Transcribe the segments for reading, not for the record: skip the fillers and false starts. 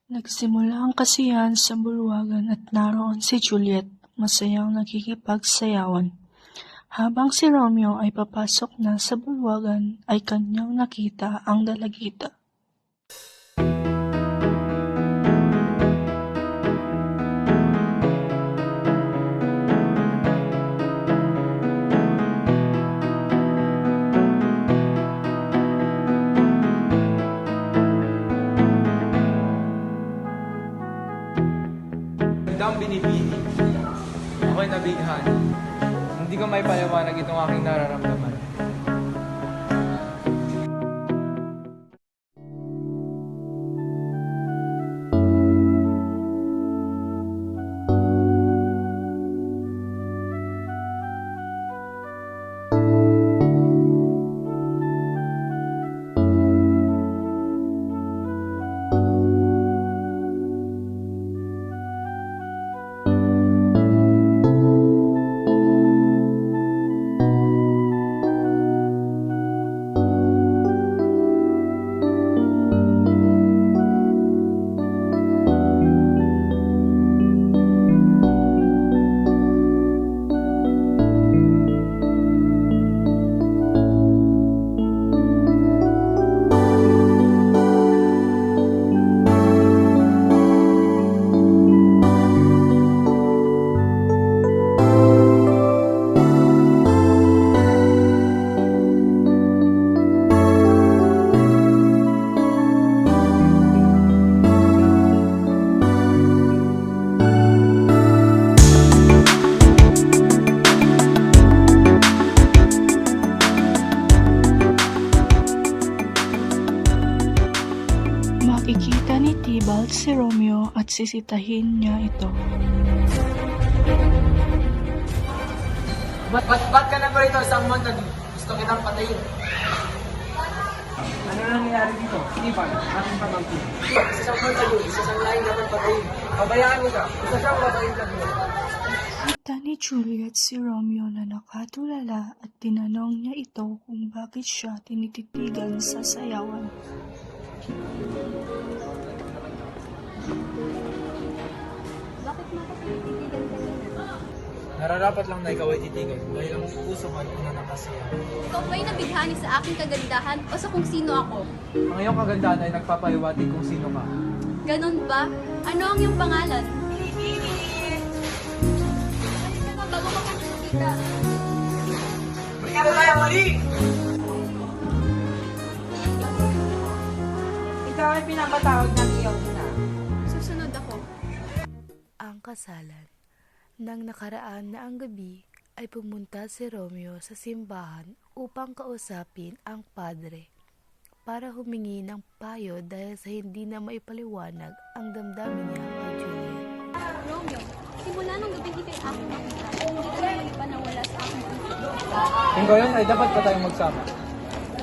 Nagsimula ang kasiyahan sa bulwagan at naroon si Juliet, masayang nakikipagsayawan. Habang si Romeo ay papasok na sa bulwagan ay kanyang nakita ang dalagita. Ang binibini. Ako'y nabighan. Hindi ko may paliwanag itong aking nararamdaman. Makikita ni Tybalt si Romeo at sisitahin niya ito. Ba't ka na pa rito isang montague? Gusto kitang patayin. Ano nangyayari dito? Stephen, aking pamangkin. Isa siyang montague, isa siyang laing naman patayin. Pabayaan mo siya, isa siyang patayin ka doon. Kita ni Juliet si Romeo na nakatulala at tinanong niya ito kung bakit siya tinititigan sa sayawan. Bakit mo ako tinititigan kanina? Nararapat lang na ikaw ay titigan dahil ang puso ko ay una ng kasiyahan. Ikaw ba'y nabighani sa aking kagandahan o sa kung sino ako? Ang iyong kagandahan ay nagpapahiwatig kung sino ka. Ganon ba? Ano ang iyong pangalan? Bago ka kong kita. Ikaw tayo mali! Ikaw ay pinapatawag ng iyong ina. Susunod ako. Ang kasalan. Nang nakaraan na ang gabi, ay pumunta si Romeo sa simbahan upang kausapin ang padre para humingi ng payo dahil sa hindi na maipaliwanag ang damdamin niya kay Juliet. Romeo, simula nung gabi kay aking makita, hindi ka naman ipanawala sa aking puso. Kung gayon ay dapat pa tayong magsama.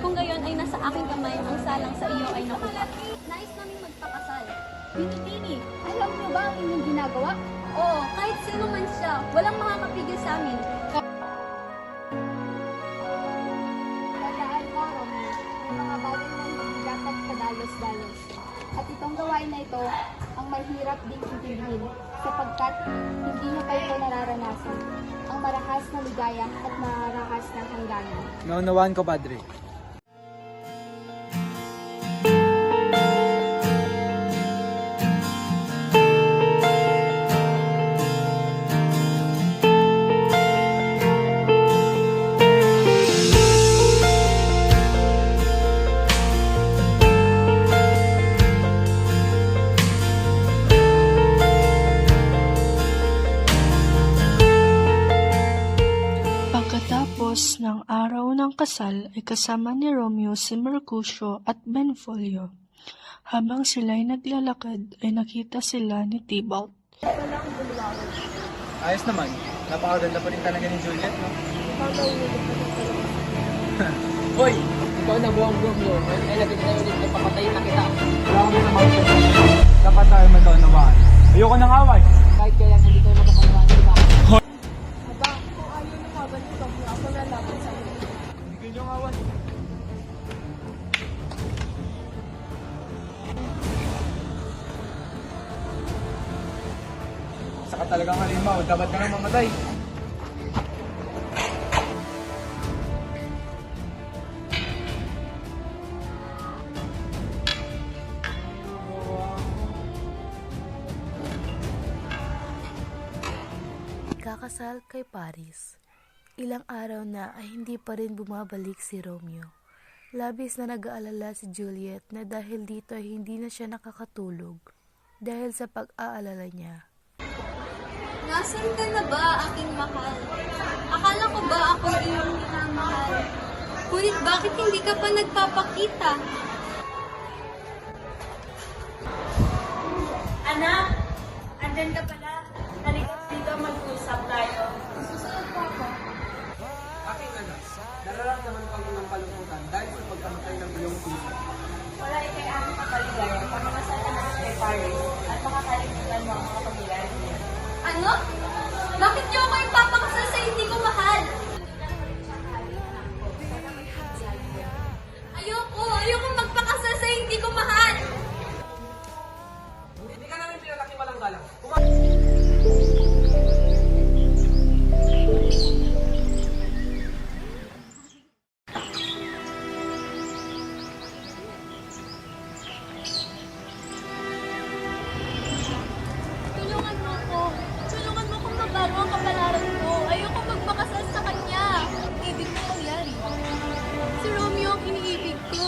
Kung gayon ay nasa aking kamay, ang salang sa iyo ay nakuha. Nais naming magpakasal. Binutini, alam mo ba ang inyong ginagawa? Oo, kahit sino man siya, walang makakapigil sa amin. Tandaan mo, Romeo. gawain na ito ang mahirap ding intindihin sapagkat hindi niyo pa ito nararanasan. Ang marahas na ligaya at marahas na hangganan. Naunawaan ko, Padre. Pagkatapos ng araw ng kasal ay kasama ni Romeo si Mercutio at Benvolio. Habang sila'y naglalakad ay nakita sila ni Tybalt. Ayos naman. Napakaganda pa rin talaga ni Juliet, no? Hoy! Ikaw na buwang-buwang mo. Ay, lagi na ulit napapatayin na kita. Wala kami na mga dapat tayo magkaunawaan. Ayoko ng away. Kahit kaya hindi tayo magkaunawaan, di ba? Hindi kayo ng away. Saka talagang halimaw, dapat ka nang mamatay. Kakasal kay Paris. Ilang araw na ay hindi pa rin bumabalik si Romeo. Labis na nag-aalala si Juliet na dahil dito ay hindi na siya nakakatulog dahil sa pag-aalala niya. Nasaan ka na ba, aking mahal? Akala ko ba ako iyong minamahal? Ngunit bakit hindi ka pa nagpapakita? Anak, andyan ka pala. Halika dito, mag-usap tayo. Susunod po ako. Aking anak, nararamdaman ko ng kalungkutan dahil sa pagkamatay ng iyong tito. Wala ikay aming kapaligaya. Pamamasal ka naman kay Paris at makakalimutan mo ang mga pamilya niya. Ano? Bakit niyo ako ipapakasal sa hindi ko mahal? Ayoko magpakasal sa hindi ko mahal. Hindi ka namin pinalaki walang galang. Tulungan mo ko. Tulungan mo kung magbago ang kapalaran ko. Ayoko magpakasal sa kanya. Ibig mo mangyari. Si Romeo ang iniibig ko.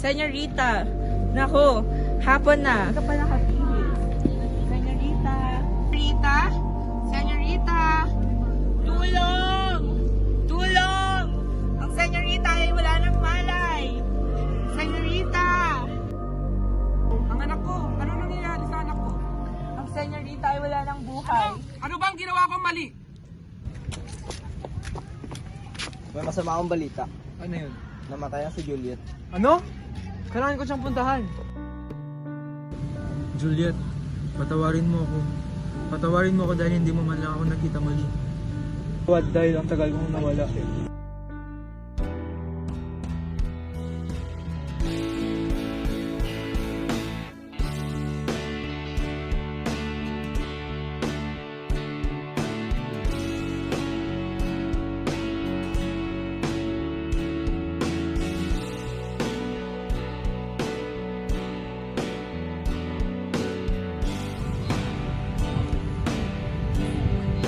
Senyorita, naku, hapon na. Ka pa nakatingin. Senyorita. Rita? Senyorita? Tulong! Tulong! Ang senyorita ay wala ng malay. Senyorita! Ang anak ko, ano nangyayari sa anak ko? Ang senyorita ay wala ng buhay. Ano bang ginawa kong mali? May masama akong balita. Ano yun? Namatay na si Juliet. Ano? Kailangan ko siyang puntahan. Juliet, patawarin mo ako. Patawarin mo ako dahil hindi mo man lang ako nakita mali. Dahil ang tagal kong nawala.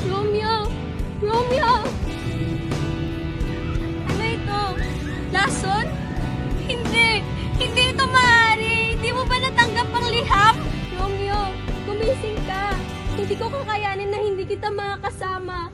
Romeo! Romeo! Ano ito? Lason? Hindi! Hindi ito maaari! Hindi mo ba natanggap ang liham? Romeo, gumising ka! Hindi ko kakayanin na hindi kita makakasama.